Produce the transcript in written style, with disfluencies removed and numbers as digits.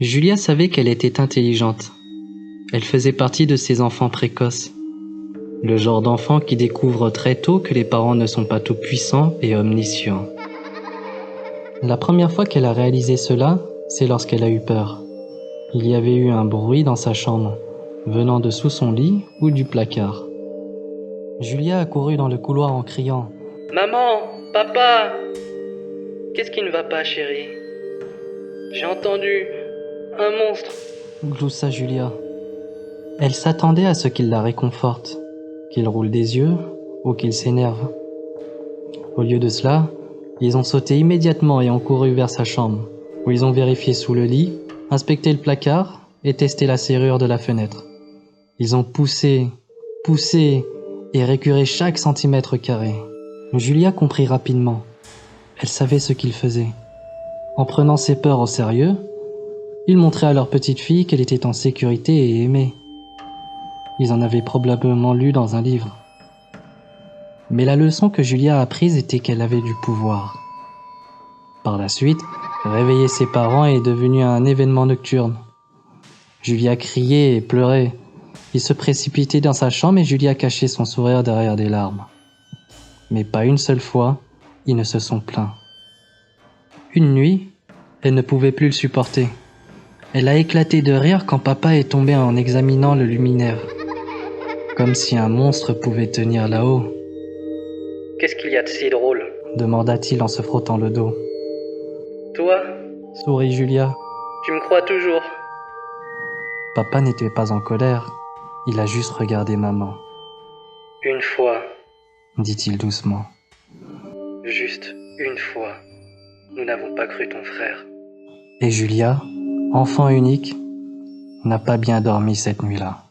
Julia savait qu'elle était intelligente. Elle faisait partie de ces enfants précoces. Le genre d'enfant qui découvre très tôt que les parents ne sont pas tout-puissants et omniscients. La première fois qu'elle a réalisé cela, c'est lorsqu'elle a eu peur. Il y avait eu un bruit dans sa chambre, venant de sous son lit ou du placard. Julia a couru dans le couloir en criant « Maman, papa, qu'est-ce qui ne va pas, chérie? J'ai entendu un monstre !» gloussa Julia. Elle s'attendait à ce qu'il la réconforte, qu'il roule des yeux ou qu'il s'énerve. Au lieu de cela, ils ont sauté immédiatement et ont couru vers sa chambre, où ils ont vérifié sous le lit, inspecté le placard et testé la serrure de la fenêtre. Ils ont poussé et récuré chaque centimètre carré. Julia comprit rapidement. Elle savait ce qu'ils faisaient. En prenant ses peurs au sérieux, ils montraient à leur petite fille qu'elle était en sécurité et aimée. Ils en avaient probablement lu dans un livre. Mais la leçon que Julia a apprise était qu'elle avait du pouvoir. Par la suite, réveiller ses parents est devenu un événement nocturne. Julia criait et pleurait. Il se précipitait dans sa chambre et Julia cachait son sourire derrière des larmes. Mais pas une seule fois, ils ne se sont plaints. Une nuit, elle ne pouvait plus le supporter. Elle a éclaté de rire quand papa est tombé en examinant le luminaire. Comme si un monstre pouvait tenir là-haut. « Qu'est-ce qu'il y a de si drôle ?» demanda-t-il en se frottant le dos. « Toi ?» sourit Julia. « Tu me crois toujours ?» Papa n'était pas en colère. Il a juste regardé maman. « Une fois, » dit-il doucement. « Juste une fois. Nous n'avons pas cru ton frère. » Et Julia, enfant unique, n'a pas bien dormi cette nuit-là.